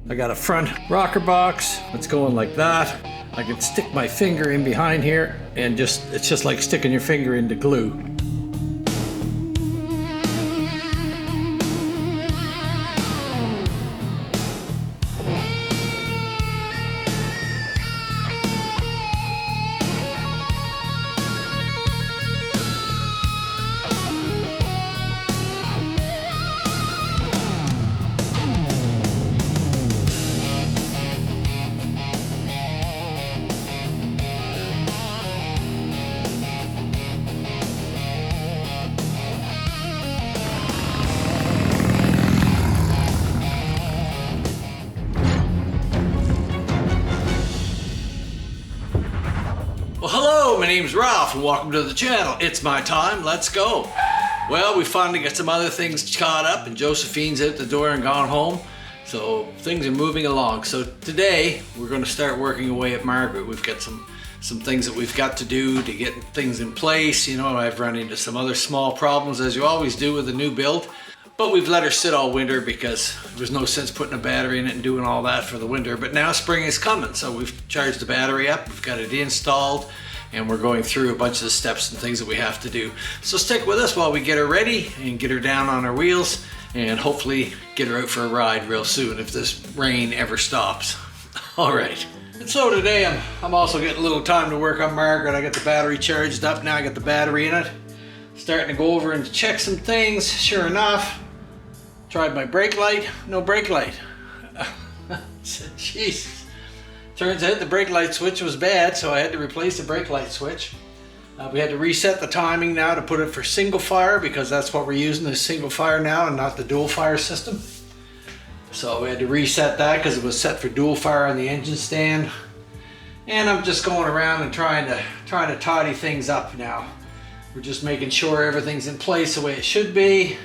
I got a front rocker box that's going like that. I can stick my finger in behind here and it's just like sticking your finger into glue. Well, hello, my name's Ralph and welcome to the channel. It's my time, let's go. Well, we finally got some other things caught up and Josephine's out the door and gone home. So things are moving along. So today we're going to start working away at Margaret. We've got some things that we've got to do to get things in place. You know, I've run into some other small problems as you always do with a new build. But we've let her sit all winter because there was no sense putting a battery in it and doing all that for the winter. But now spring is coming, so we've charged the battery up, we've got it installed, and we're going through a bunch of the steps and things that we have to do. So stick with us while we get her ready and get her down on her wheels and hopefully get her out for a ride real soon if this rain ever stops. All right. And so today I'm also getting a little time to work on Margaret. I got the battery charged up, now I got the battery in it. Starting to go over and check some things. Sure enough, tried my brake light, no brake light. Jeez. Turns out the brake light switch was bad, so I had to replace the brake light switch. We had to reset the timing now to put it for single fire because that's what we're using is single fire now and not the dual fire system. So we had to reset that because it was set for dual fire on the engine stand. And I'm just going around and trying to tidy things up now. We're just making sure everything's in place the way it should be.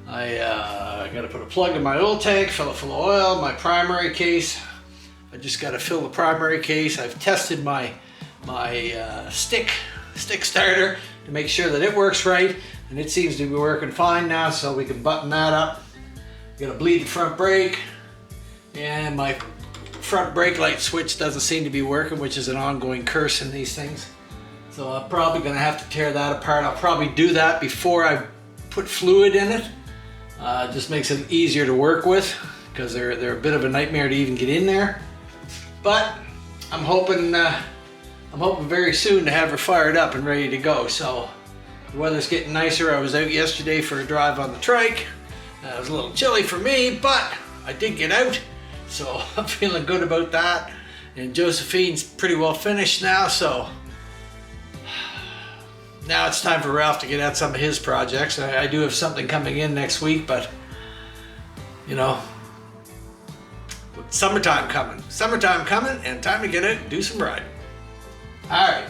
I got to put a plug in my oil tank, fill it full of oil, my primary case. I just got to fill the primary case. I've tested my stick starter to make sure that it works right, and it seems to be working fine now, so we can button that up. Got a bleeding front brake, and my front brake light switch doesn't seem to be working, which is an ongoing curse in these things. So I'm probably going to have to tear that apart. I'll probably do that before I put fluid in it. It just makes it easier to work with because they're a bit of a nightmare to even get in there. But I'm hoping very soon to have her fired up and ready to go. So the weather's getting nicer. I was out yesterday for a drive on the trike. It was a little chilly for me, but I did get out. So I'm feeling good about that. And Josephine's pretty well finished now, so now it's time for Ralph to get at some of his projects. I do have something coming in next week, but you know, summertime coming and time to get out and do some riding. All right,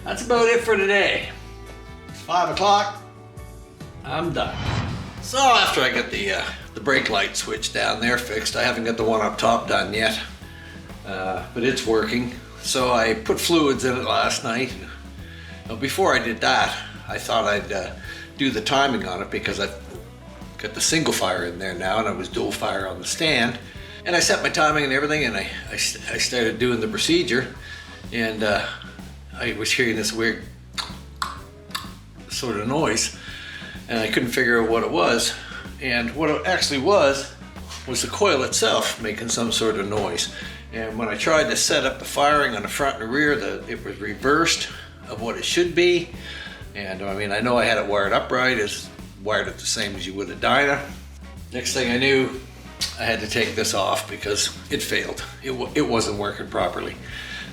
that's about it for today. It's 5 o'clock, I'm done. So after I get the brake light switch down there fixed, I haven't got the one up top done yet, but it's working. So I put fluids in it last night. Now, before I did that, I thought I'd do the timing on it because I've got the single fire in there now and I was dual fire on the stand. And I set my timing and everything, and I started doing the procedure, and I was hearing this weird sort of noise, and I couldn't figure out what it was. And what it actually was the coil itself making some sort of noise. And when I tried to set up the firing on the front and the rear, it was reversed of what it should be. And I mean, I know I had it wired upright, it's wired it the same as you would a dyno. Next thing I knew, I had to take this off because it failed. It wasn't working properly.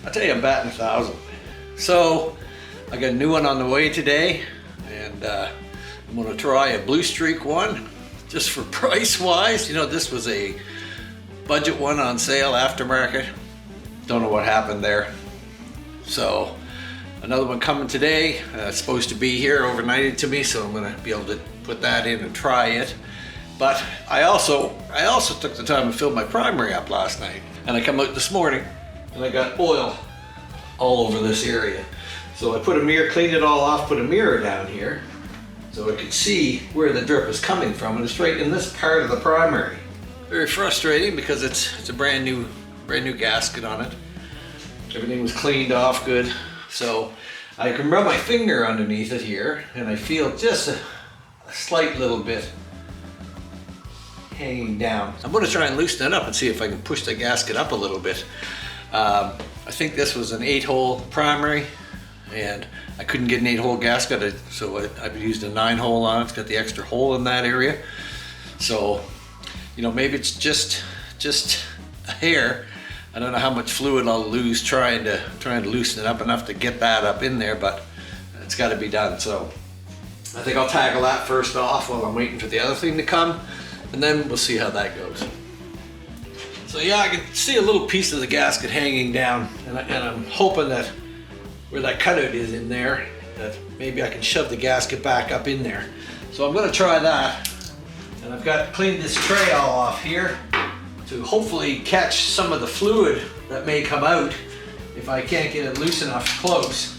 I'll tell you, I'm batting 1,000. So I got a new one on the way today, and I'm gonna try a Blue Streak one just for price wise. You know, this was a budget one on sale, aftermarket. Don't know what happened there. So another one coming today. It's supposed to be here overnighted to me, so I'm gonna be able to put that in and try it. But I also took the time to fill my primary up last night, and I come out this morning and I got oil all over this area. So I put a mirror, cleaned it all off, put a mirror down here so I could see where the drip is coming from, and it's right in this part of the primary. very frustrating because it's a brand new gasket on it. Everything was cleaned off good, so I can rub my finger underneath it here, and I feel just a slight little bit hanging down. I'm going to try and loosen it up and see if I can push the gasket up a little bit. I think this was an 8-hole primary, and I couldn't get an 8-hole gasket, so I've used a 9-hole on it. It's got the extra hole in that area. So, you know, maybe it's just a hair. I don't know how much fluid I'll lose trying to loosen it up enough to get that up in there, but it's got to be done. So I think I'll tackle that first off while I'm waiting for the other thing to come, and then we'll see how that goes. So yeah, I can see a little piece of the gasket hanging down, and I'm hoping that where that cutout is in there, that maybe I can shove the gasket back up in there. So I'm going to try that, and I've got cleaned this tray all off here to hopefully catch some of the fluid that may come out if I can't get it loose enough close.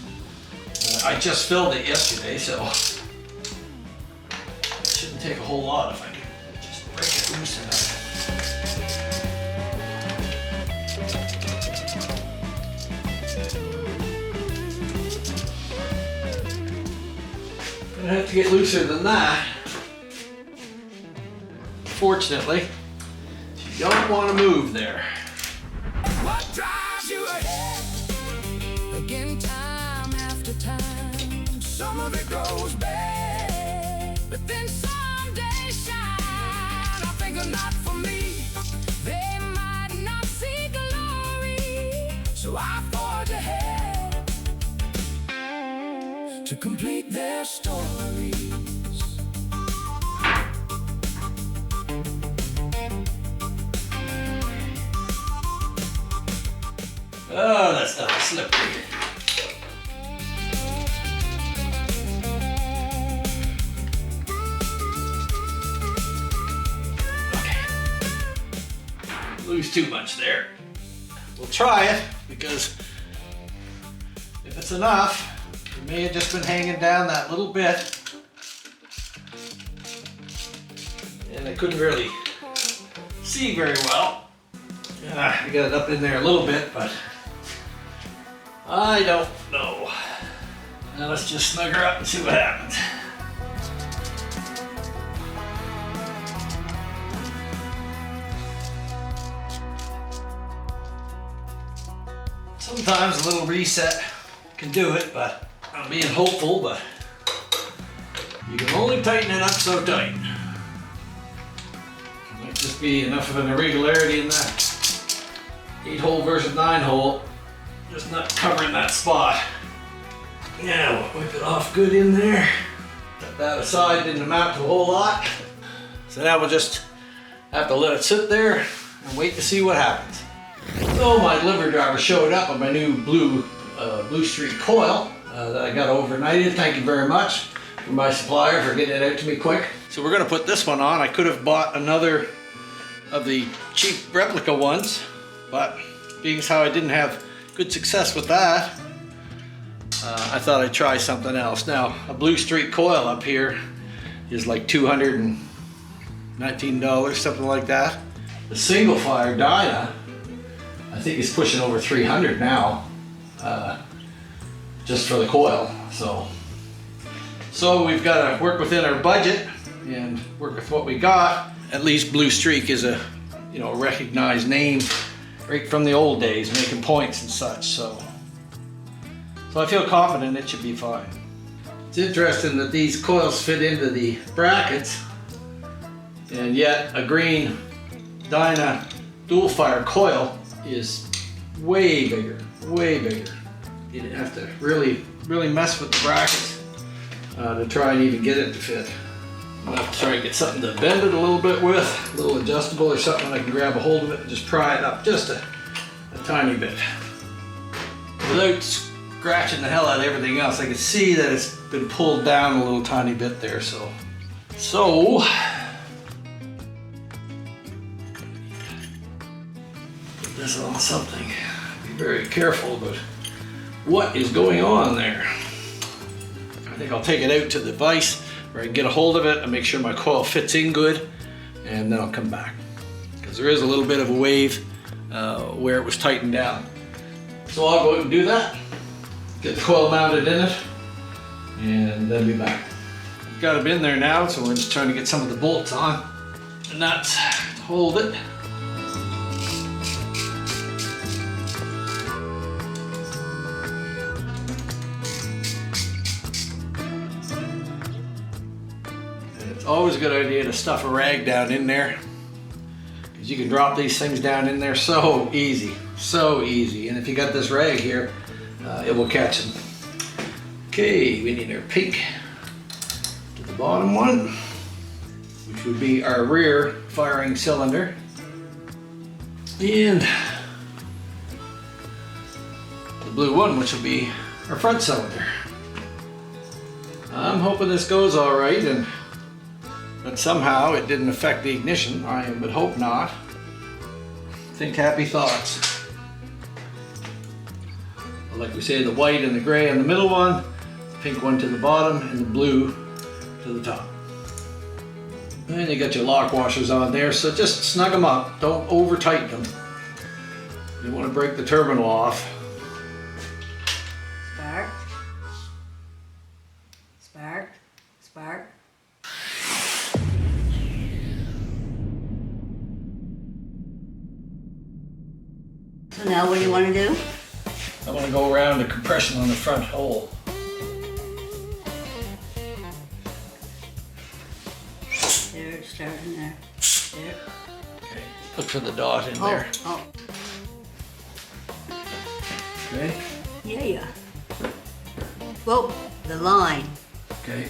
I just filled it yesterday, so it shouldn't take a whole lot if I can just break it loose enough. I'm gonna have to get looser than that. Fortunately, you don't want to move there. What drives you ahead? Again, time after time. Some of it goes bad, but then some days shine. I think they're not for me. They might not see glory, so I forge ahead to complete their stories. Oh, that stuff is slippery. Okay. Lose too much there. We'll try it, because if it's enough, it may have just been hanging down that little bit, and I couldn't really see very well. I got it up in there a little bit, but I don't know. Now let's just snug her up and see what happens. Sometimes a little reset can do it, but I'm being hopeful, but you can only tighten it up so tight. It might just be enough of an irregularity in that 8-hole versus 9-hole. Just not covering that spot. Now, wipe it off good in there. Set that aside, didn't amount to a whole lot. So now we'll just have to let it sit there and wait to see what happens. So my delivery driver showed up on my new blue streak coil that I got overnighted. Thank you very much for my supplier for getting it out to me quick. So we're gonna put this one on. I could have bought another of the cheap replica ones, but being as how I didn't have good success with that, I thought I'd try something else. Now, a blue streak coil up here is like $219, something like that. The single fire Dyna, I think is pushing over 300 now, just for the coil. So we've got to work within our budget and work with what we got. At least Blue Streak is a recognized name right from the old days, making points and such. So I feel confident it should be fine. It's interesting that these coils fit into the brackets, and yet a green Dyna dual fire coil is way bigger, way bigger. You didn't have to really mess with the brackets to try and even get it to fit. I'm gonna have to try and get something to bend it a little bit with, a little adjustable or something. I can grab a hold of it and just pry it up just a tiny bit. Without scratching the hell out of everything else, I can see that it's been pulled down a little tiny bit there, so. Put this on something. Be very careful about what is going on there. I think I'll take it out to the vise where I can get a hold of it and make sure my coil fits in good, and then I'll come back. Because because there is a little bit of a wave where it was tightened down. So I'll go ahead and do that, get the coil mounted in it, and then be back. I've got it in there now, so we're just trying to get some of the bolts on and nuts to hold it. It's always a good idea to stuff a rag down in there, because you can drop these things down in there so easy, and if you got this rag here, it will catch them. Okay, we need our pink to the bottom one, which would be our rear firing cylinder, and the blue one, which will be our front cylinder. I'm hoping this goes all right, and but somehow it didn't affect the ignition. I would hope not. Think happy thoughts. But like we say, the white and the gray on the middle one, the pink one to the bottom, and the blue to the top. And you got your lock washers on there, so just snug them up. Don't over tighten them. You want to break the terminal off. Spark. Spark. Spark. So now what do you want to do? I want to go around the compression on the front hole. There, starting there. There. Okay. Look for the dot in there. Oh. Okay. Yeah. Whoa, the line. Okay.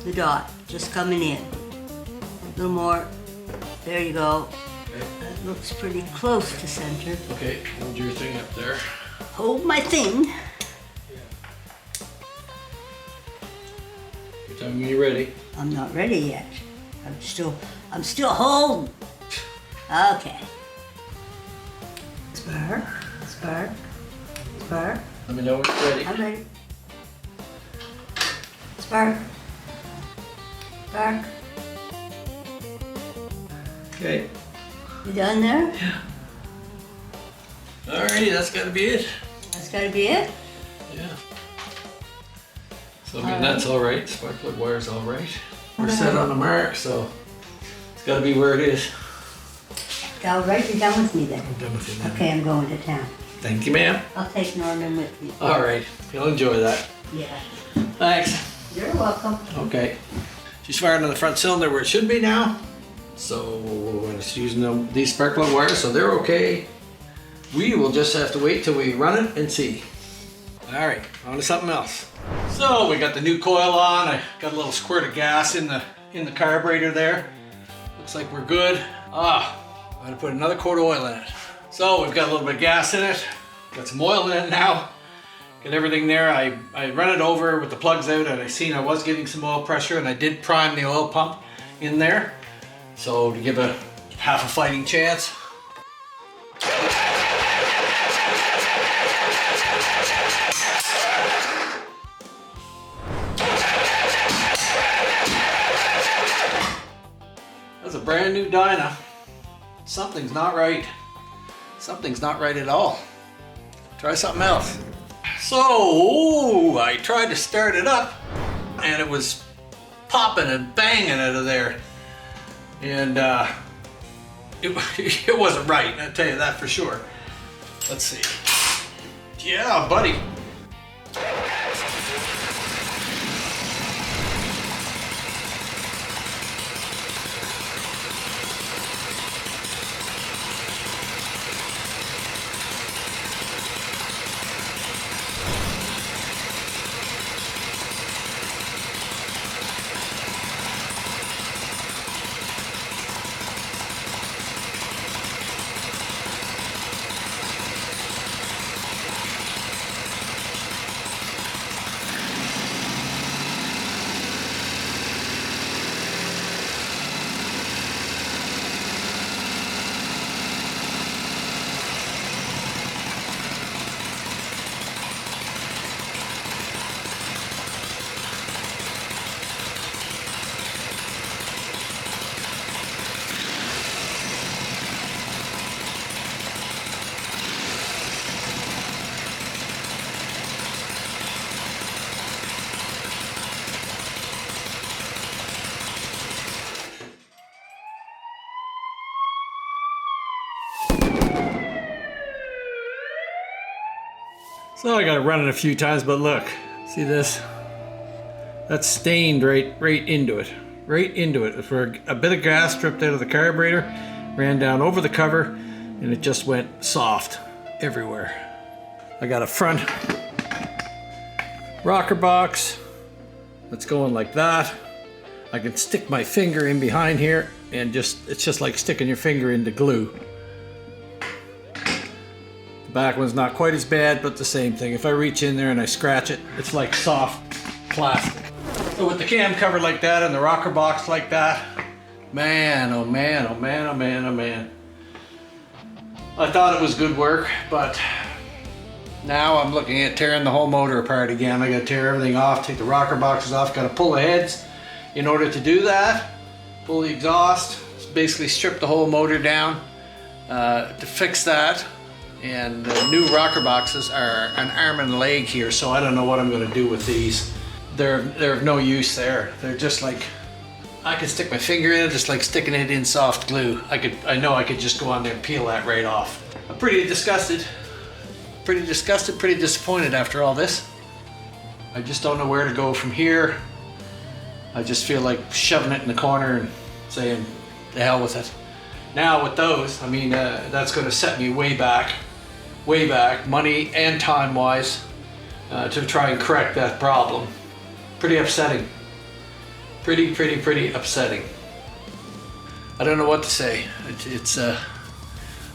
The dot, just coming in. A little more. There you go. Okay. That looks pretty close to center. Okay. Hold your thing up there. Hold my thing. Tell me when you're ready. I'm not ready yet. I'm still holding. Okay. Spark, spark, spark. Let me know when you're ready. I'm ready. Spark. Spark. Okay. You done there? Alrighty, that's gotta be it. That's gotta be it? Yeah. So I mean, that's all right. Spark plug wire's all right. We're set on the mark, so it's gotta be where it is. All right, you're done with me then. I'm done with you now. Okay, I'm going to town. Thank you, ma'am. I'll take Norman with me. All right. You'll enjoy that. Yeah. Thanks. You're welcome. Okay. She's firing on the front cylinder where it should be now. So it's using these spark plug wires, so they're okay. We will just have to wait till we run it and see. All right, on to something else. So we got the new coil on. I got a little squirt of gas in the carburetor there. Looks like we're good. I'm gonna put another quart of oil in it. So we've got a little bit of gas in it. Got some oil in it now. Got everything there. I run it over with the plugs out, and I seen I was getting some oil pressure, and I did prime the oil pump in there. So to give a half a fighting chance. That's a brand new Dyna. Something's not right. Something's not right at all. Try something else. So I tried to start it up, and it was popping and banging out of there. And it wasn't right, I'll tell you that for sure. Let's see. Yeah, buddy. So I gotta run it a few times, but look, see this? That's stained right into it. Right into it. For a bit of gas dripped out of the carburetor, ran down over the cover, and it just went soft everywhere. I got a front rocker box that's going like that. I can stick my finger in behind here and it's just like sticking your finger into glue. The back one's not quite as bad, but the same thing. If I reach in there and I scratch it, it's like soft plastic. So with the cam cover like that and the rocker box like that, man, oh man, oh man, oh man, oh man. I thought it was good work, but now I'm looking at tearing the whole motor apart again. I gotta tear everything off, take the rocker boxes off, gotta pull the heads. In order to do that, pull the exhaust, basically strip the whole motor down to fix that. And the new rocker boxes are an arm and leg here, so I don't know what I'm gonna do with these. They're of no use there. They're just like, I could stick my finger in it, just like sticking it in soft glue. I know I could just go on there and peel that right off. I'm pretty disgusted, pretty disappointed after all this. I just don't know where to go from here. I just feel like shoving it in the corner and saying, the hell with it. Now with those, I mean, that's gonna set me way back, money and time-wise, to try and correct that problem. Pretty upsetting. Pretty upsetting. I don't know what to say. It's if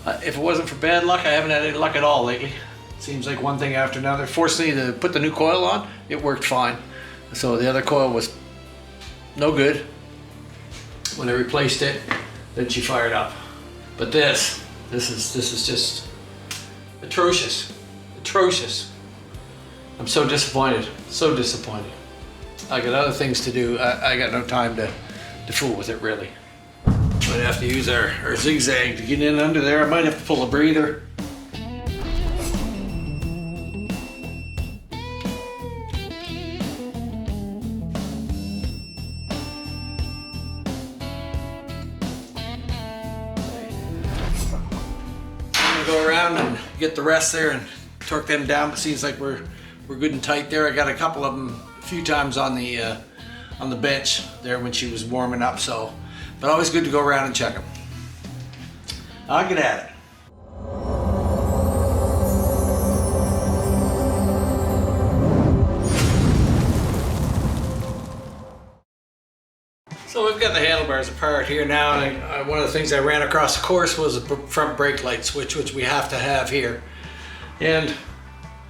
it wasn't for bad luck, I haven't had any luck at all lately. Seems like one thing after another. Fortunately, to put the new coil on, it worked fine. So the other coil was no good. When I replaced it, then she fired up. But this is just atrocious. I'm so disappointed. I got other things to do. I got no time to fool with it, really. Might have to use our zigzag to get in under there. I might have to pull a breather. I'm gonna go around and get the rest there and torque them down. But seems like we're good and tight there. I got a couple of them a few times on the bench there when she was warming up, so, but always good to go around and check them. I'll get at it. So we've got the handlebars apart here now, and one of the things I ran across the course was a front brake light switch, which we have to have here. And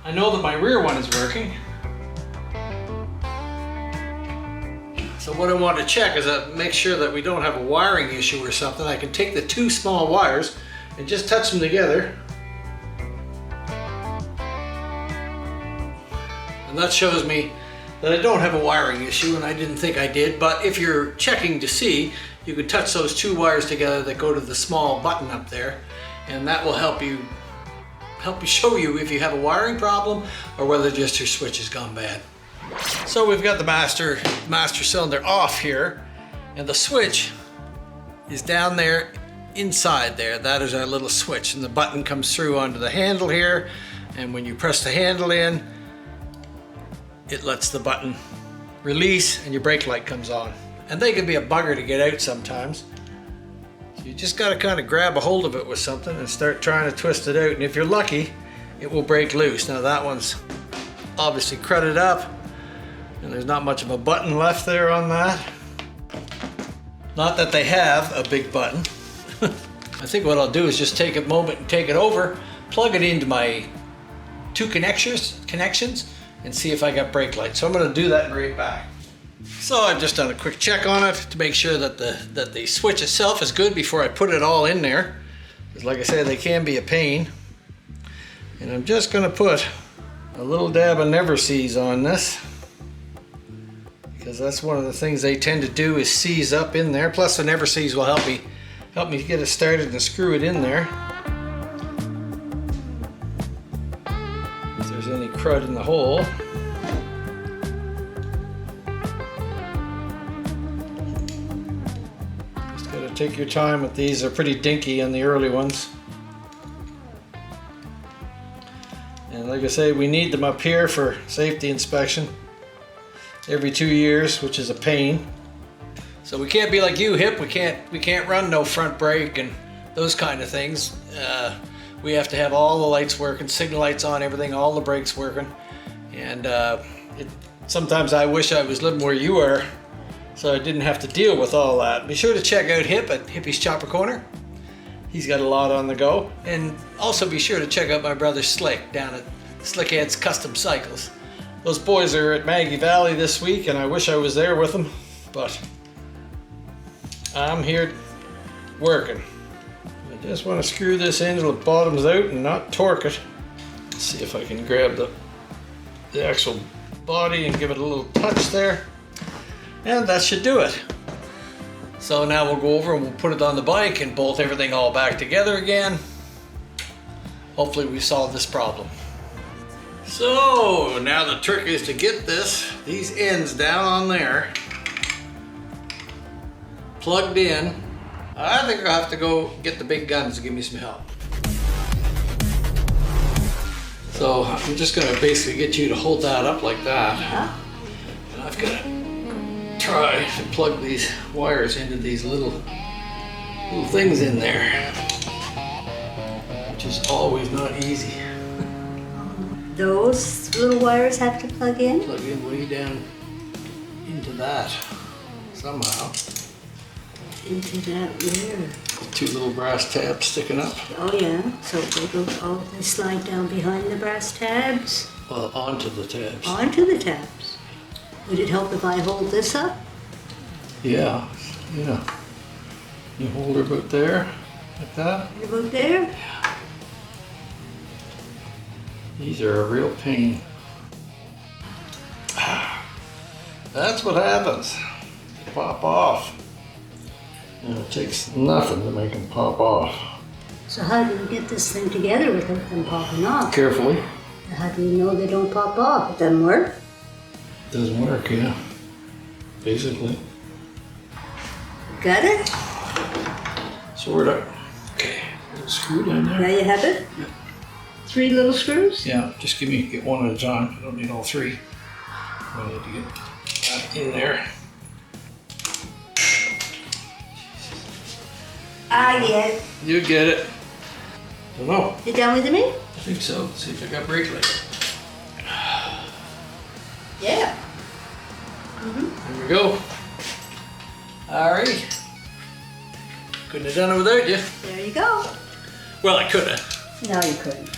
I know that my rear one is working. So what I want to check is make sure that we don't have a wiring issue or something. I can take the two small wires and just touch them together. And that shows me that I don't have a wiring issue, and I didn't think I did. But if you're checking to see, you can touch those two wires together that go to the small button up there, and that will help you show you if you have a wiring problem or whether just your switch has gone bad. So we've got the master cylinder off here, and the switch is down there inside there. That is our little switch, and the button comes through onto the handle here, and when you press the handle in, it lets the button release and your brake light comes on. And they can be a bugger to get out sometimes. So you just gotta kind of grab a hold of it with something and start trying to twist it out, and if you're lucky, it will break loose. Now that one's obviously crudded up, and there's not much of a button left there on that. Not that they have a big button. I think what I'll do is just take a moment and take it over, plug it into my two connections, and see if I got brake lights. So I'm gonna do that and right back. So I've just done a quick check on it to make sure that the switch itself is good before I put it all in there. Because like I said, they can be a pain. And I'm just gonna put a little dab of Never Seize on this, because that's one of the things they tend to do is seize up in there. Plus the Never Seize will help me get it started and screw it in there. If there's any crud in the hole. Just gotta take your time with these. They're pretty dinky on the early ones. And like I say, we need them up here for safety inspection every 2 years, which is a pain. So we can't be like you, Hip. We can't run no front brake and those kind of things. We have to have all the lights working, signal lights on, everything, all the brakes working. And sometimes I wish I was living where you are, so I didn't have to deal with all that. Be sure to check out Hip at Hippie's Chopper Corner. He's got a lot on the go. And also be sure to check out my brother Slick down at Slickhead's Custom Cycles. Those boys are at Maggie Valley this week, and I wish I was there with them, but I'm here working. I just want to screw this in till it bottoms out and not torque it. Let's see if I can grab the actual body and give it a little touch there. And that should do it. So now we'll go over and we'll put it on the bike and bolt everything all back together again. Hopefully we solve this problem. So now the trick is to get these ends down on there, plugged in. I think I'll have to go get the big guns to give me some help. So I'm just gonna basically get you to hold that up like that. And I've got to try to plug these wires into these little things in there, which is always not easy. Those little wires have to plug in? Plug in way down into that somehow. Into that where? 2 little brass tabs sticking up. Oh yeah, so they slide down behind the brass tabs? Well, onto the tabs. Onto the tabs. Would it help if I hold this up? Yeah. You hold her about there, like that. About there? These are a real pain. That's what happens. They pop off. And it takes nothing to make them pop off. So how do you get this thing together without them popping off? Carefully. How do you know they don't pop off? It doesn't work? Doesn't work, yeah. Basically. Got it? Sort of. Okay. Little screw down there. Now you have it? Yeah. 3 little screws? Yeah, just get one at a time. I don't need all 3. I need to get that in there. I get it. You get it. Don't know. You done with me? I think so. Let's see if I got brake light. Yeah. There we go. All right. Couldn't have done it without you. There you go. Well, I could have, No, you couldn't.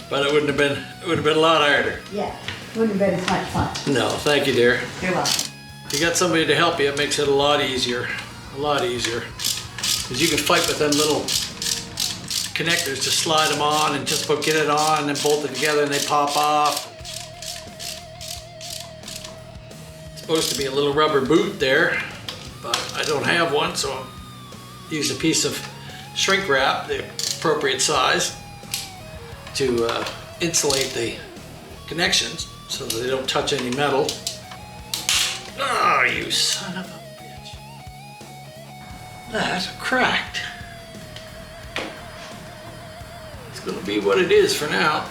but it would have been a lot harder. Yeah. Wouldn't have been as much fun. No, thank you, dear. You're welcome. If you got somebody to help you, it makes it a lot easier. A lot easier. Because you can fight with them little connectors to slide them on and just get it on and then bolt it together and they pop off. It's supposed to be a little rubber boot there, but I don't have one, so I use a piece of shrink wrap, the appropriate size, to insulate the connections so that they don't touch any metal. Oh, you son of a bitch. That cracked. It's gonna be what it is for now.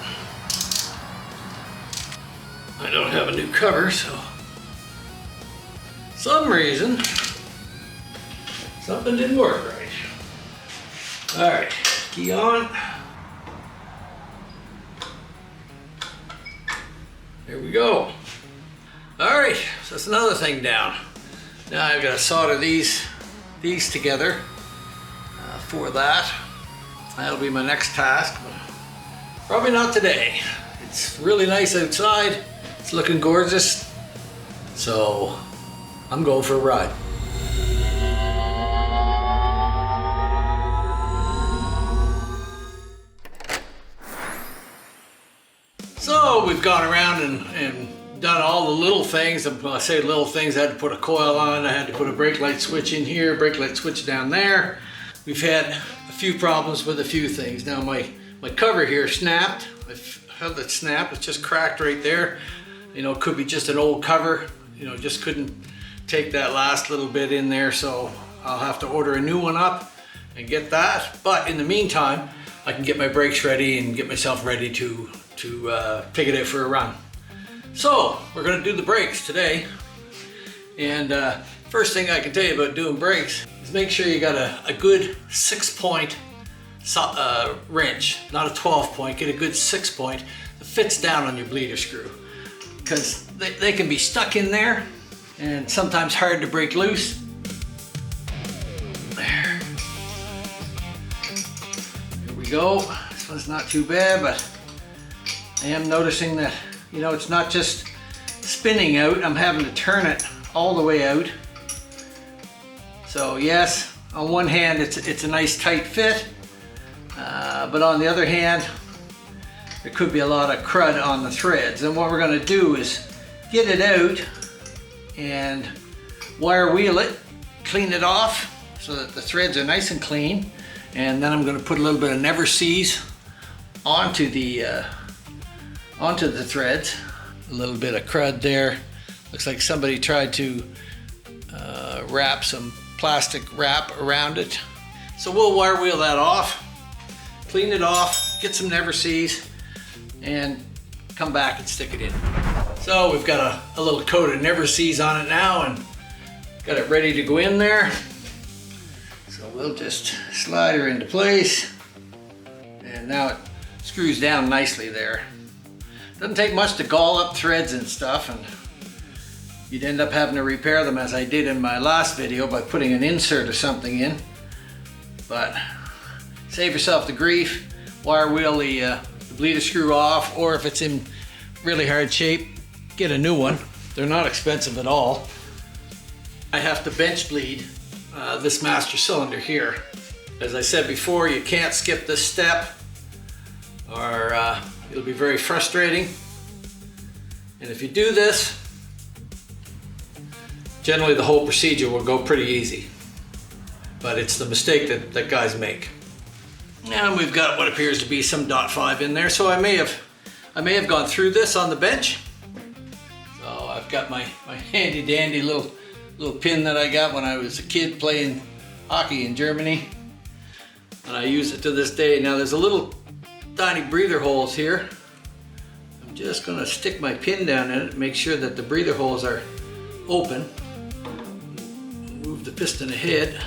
I don't have a new cover, so some reason something didn't work right. All right, key on. There we go. All right, so that's another thing down. Now I've got to solder these together for that. That'll be my next task, but probably not today. It's really nice outside. It's looking gorgeous. So I'm going for a ride. So we've gone around and done all the little things. I say little things, I had to put a coil on, I had to put a brake light switch in here, brake light switch down there. We've had a few problems with a few things. Now my cover here snapped. I've had it snapped, it's just cracked right there. You know, it could be just an old cover, you know, just couldn't take that last little bit in there, so I'll have to order a new one up and get that. But in the meantime, I can get my brakes ready and get myself ready to take it out for a run. So we're going to do the brakes today. And first thing I can tell you about doing brakes is make sure you got a good 6-point wrench, not a 12-point. Get a good 6-point that fits down on your bleeder screw, because they can be stuck in there and sometimes hard to break loose. There. Here we go. This one's not too bad, but I am noticing that, you know, it's not just spinning out. I'm having to turn it all the way out. So yes, on one hand it's a nice tight fit, but on the other hand there could be a lot of crud on the threads. And what we're going to do is get it out and wire wheel it, clean it off so that the threads are nice and clean, and then I'm going to put a little bit of Never Seez onto the threads. A little bit of crud there. Looks like somebody tried to wrap some plastic wrap around it. So we'll wire wheel that off, clean it off, get some Never Seez, and come back and stick it in. So we've got a little coat of Never Seez on it now and got it ready to go in there. So we'll just slide her into place, and now it screws down nicely there. Doesn't take much to gall up threads and stuff, and you'd end up having to repair them as I did in my last video by putting an insert or something in. But save yourself the grief, wire wheel the bleeder screw off, or if it's in really hard shape, get a new one. They're not expensive at all. I have to bench bleed this master cylinder here. As I said before, you can't skip this step or it'll be very frustrating. And if you do this, generally the whole procedure will go pretty easy. But it's the mistake that guys make. And we've got what appears to be some .5 in there, so I may have gone through this on the bench. So I've got my handy dandy little pin that I got when I was a kid playing hockey in Germany, and I use it to this day. Now there's a little tiny breather holes here. I'm just going to stick my pin down in it, make sure that the breather holes are open. Move the piston ahead.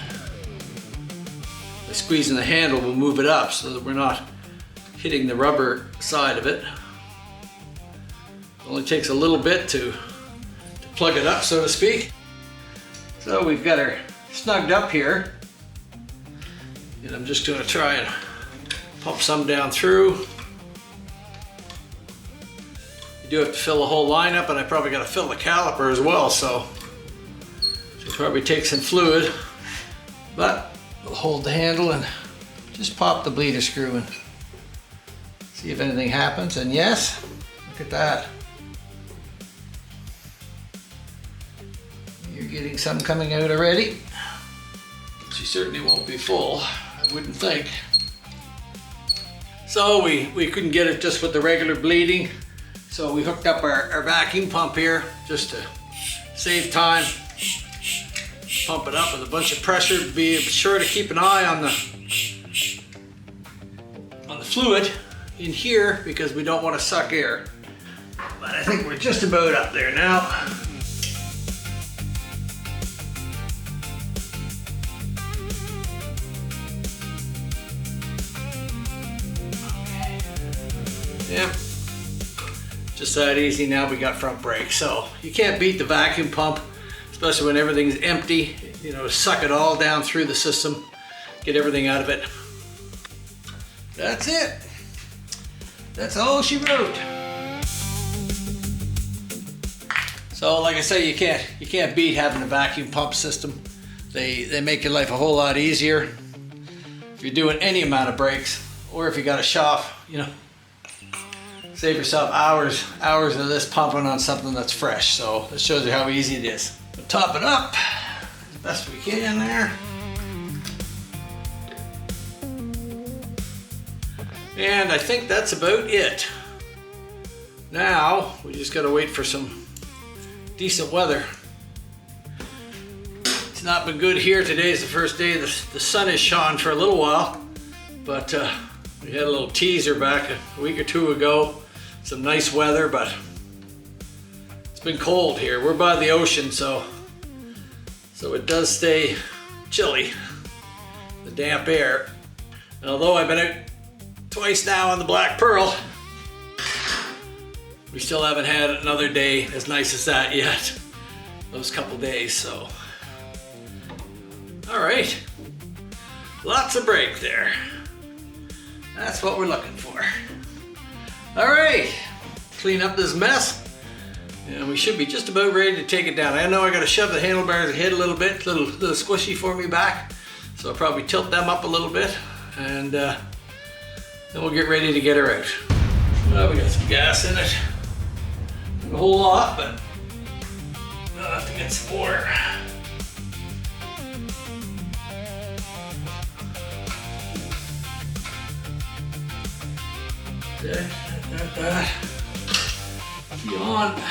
By squeezing the handle, we'll move it up so that we're not hitting the rubber side of it. It only takes a little bit to plug it up, so to speak. So we've got her snugged up here, and I'm just going to try and pump some down through. You do have to fill the whole line up, and I probably got to fill the caliper as well, so it'll probably take some fluid, but we'll hold the handle and just pop the bleeder screw and see if anything happens. And yes, look at that. You're getting some coming out already. She certainly won't be full, I wouldn't think. So we couldn't get it just with the regular bleeding, so we hooked up our vacuum pump here just to save time. Pump it up with a bunch of pressure. Be sure to keep an eye on the fluid in here because we don't want to suck air. But I think we're just about up there now. Yep, just that easy. Now we got front brakes. So you can't beat the vacuum pump, especially when everything's empty. You know, suck it all down through the system, get everything out of it. That's it. That's all she wrote. So like I say, you can't beat having a vacuum pump system. They make your life a whole lot easier if you're doing any amount of brakes, or if you got a shop, you know. Save yourself hours of this pumping on something that's fresh. So this shows you how easy it is. We'll top it up as best we can there. And I think that's about it. Now we just gotta wait for some decent weather. It's not been good here. Today's the first day the sun has shone for a little while, but We had a little teaser back a week or two ago. Some nice weather, but it's been cold here. We're by the ocean, so it does stay chilly, the damp air. And although I've been out twice now on the Black Pearl, we still haven't had another day as nice as that yet. Those couple days, so. All right, lots of break there. That's what we're looking for. All right, clean up this mess, and we should be just about ready to take it down. I know I gotta shove the handlebars ahead a little bit, a little squishy for me back, so I'll probably tilt them up a little bit, and then we'll get ready to get her out. Well, we got some gas in it. Not a whole lot, but I'll have to get some more. Yawn.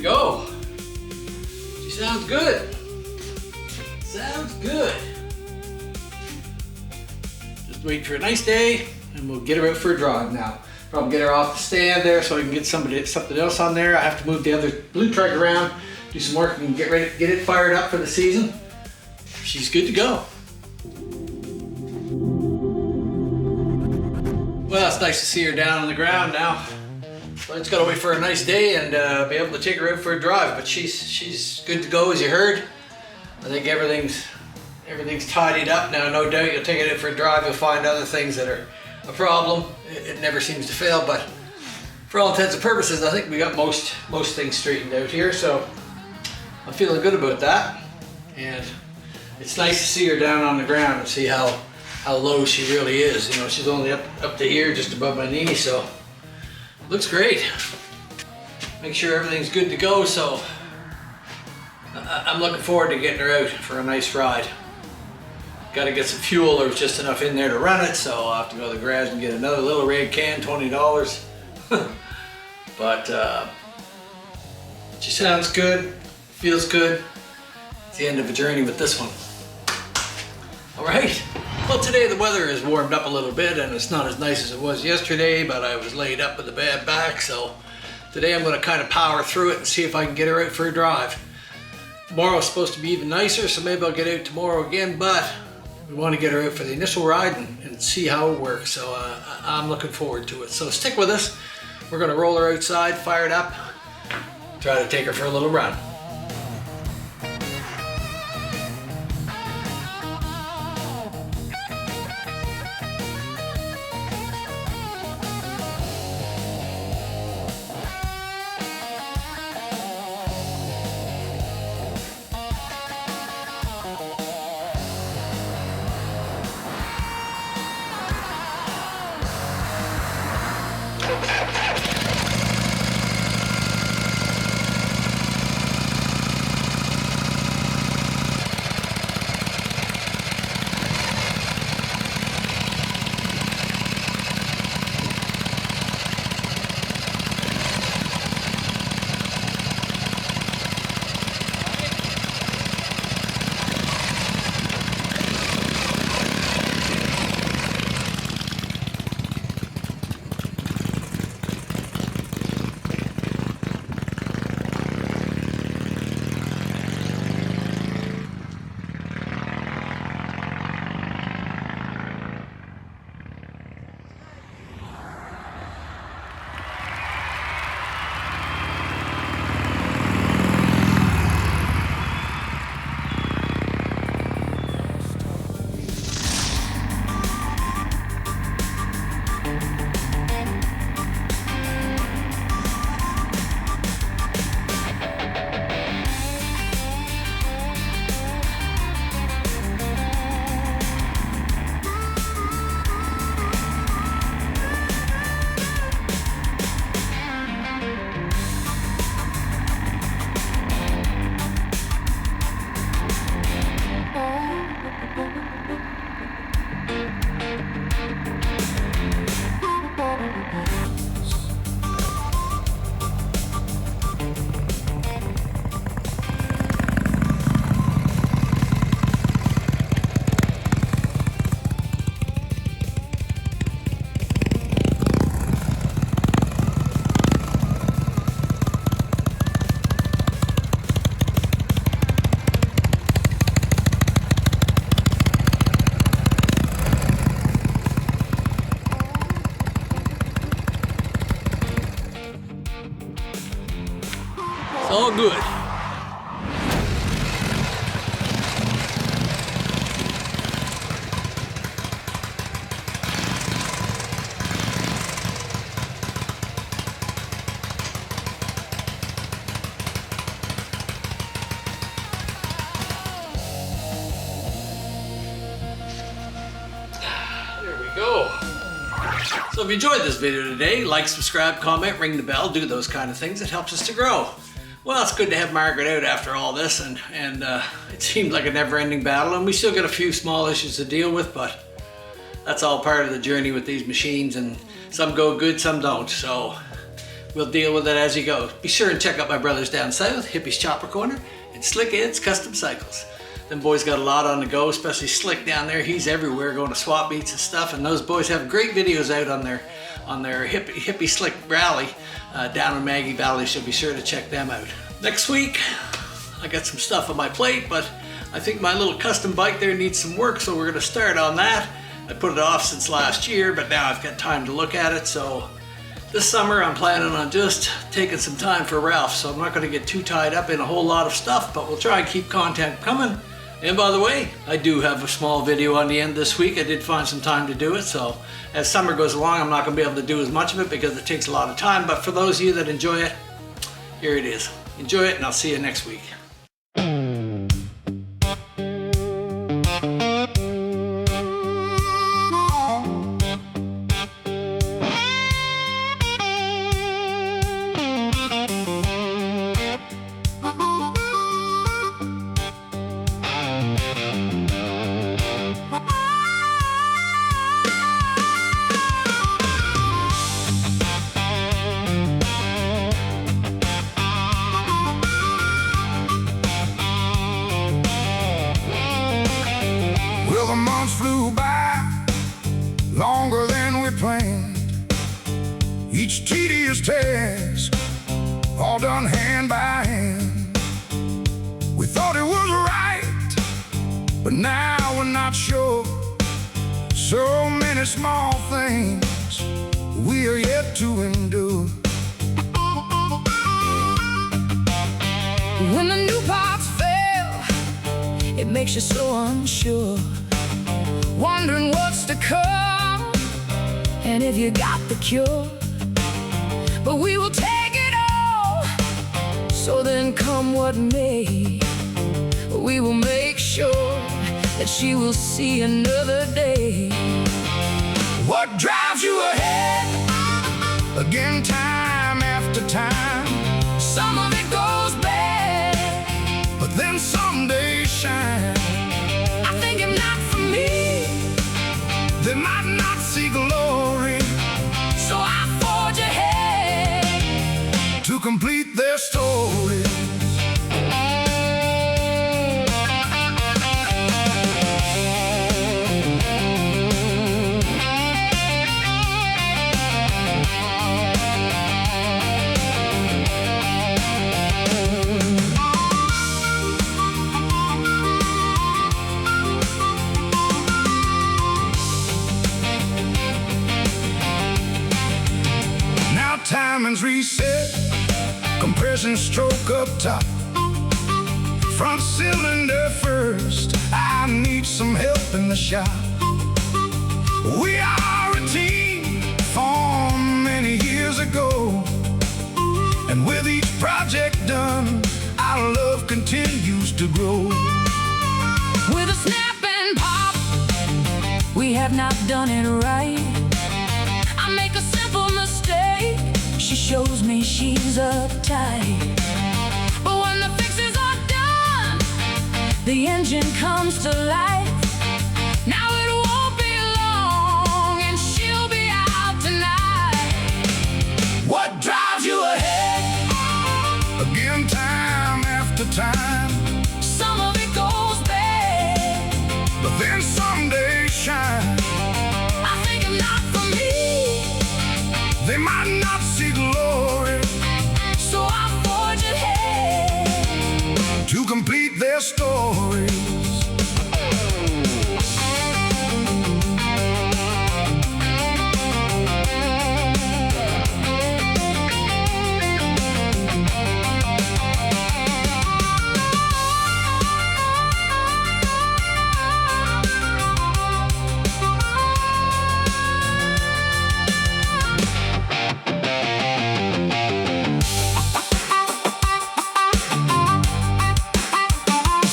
Go. She sounds good. Sounds good. Just wait for a nice day and we'll get her out for a drive now. Probably get her off the stand there so I can get something else on there. I have to move the other blue truck around, do some work and get it fired up for the season. She's good to go. Well, it's nice to see her down on the ground now. So I just gotta wait for a nice day and be able to take her out for a drive. But she's good to go, as you heard. I think everything's tidied up now. No doubt you'll take it out for a drive, you'll find other things that are a problem. It never seems to fail, but for all intents and purposes, I think we got most things straightened out here. So I'm feeling good about that. And it's nice to see her down on the ground and see how low she really is. You know, she's only up to here, just above my knee, so looks great. Make sure everything's good to go, so I'm looking forward to getting her out for a nice ride. Got to get some fuel. There's just enough in there to run it, so I'll have to go to the garage and get another little red can, $20. But she sounds good, feels good. It's the end of a journey with this one. All right. Well, today the weather has warmed up a little bit and it's not as nice as it was yesterday, but I was laid up with a bad back, so today I'm going to kind of power through it and see if I can get her out for a drive. Tomorrow's supposed to be even nicer, so maybe I'll get out tomorrow again, but we want to get her out for the initial ride and see how it works, so I'm looking forward to it. So stick with us. We're going to roll her outside, fire it up, try to take her for a little run. So if you enjoyed this video today, like, subscribe, comment, ring the bell, do those kind of things. It helps us to grow. Well, it's good to have Margaret out after all this, and it seemed like a never-ending battle, and we still got a few small issues to deal with, but that's all part of the journey with these machines, and some go good, some don't, so we'll deal with it as you go. Be sure and check out my brothers down south, Hippie's Chopper Corner and Slick Ed's Custom Cycles. Them boys got a lot on the go, especially Slick down there. He's everywhere going to swap meets and stuff, and those boys have great videos out on their hippie Slick rally down in Maggie Valley, so be sure to check them out. Next week, I got some stuff on my plate, but I think my little custom bike there needs some work, so we're gonna start on that. I put it off since last year, but now I've got time to look at it, so this summer I'm planning on just taking some time for Ralph, so I'm not gonna get too tied up in a whole lot of stuff, but we'll try and keep content coming. And by the way, I do have a small video on the end this week. I did find some time to do it, so as summer goes along, I'm not gonna be able to do as much of it because it takes a lot of time, but for those of you that enjoy it, here it is. Enjoy it, and I'll see you next week. The months flew by, longer than we planned. Each tedious task, all done hand by hand. We thought it was right, but now we're not sure. So many small things we are yet to endure. When the new parts fail, it makes you so unsure, wondering what's to come and if you got the cure. But we will take it all, so then come what may, we will make sure that she will see another day. What drives you ahead, again time after time? Some of it goes bad, but then some days shine. I think if not for me, they might not see glory, so I forge ahead to complete their stories. Timing's reset, compression stroke up top, front cylinder first, I need some help in the shop. We are a team formed many years ago, and with each project done, our love continues to grow. With a snap and pop, we have not done it right. I make a simple mistake, she shows me she's uptight. But when the fixes are done, the engine comes to life. Now it won't be long, and she'll be out tonight. What drives you ahead, again time after time? Some of it goes bad, but then some days shine. I think if not for me, they might not see glory, so I forge ahead to complete their stories.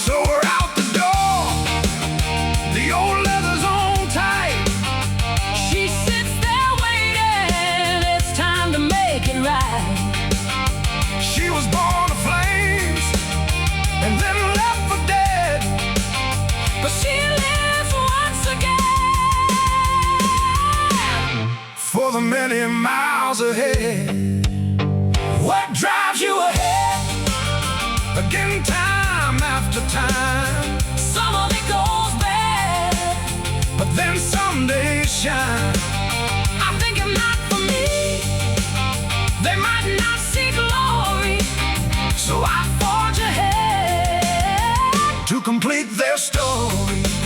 So we're out the many miles ahead. What drives you ahead? Again, time after time. Some of it goes bad, but then some days shine. I think it's not for me. They might not see glory, so I forge ahead to complete their story.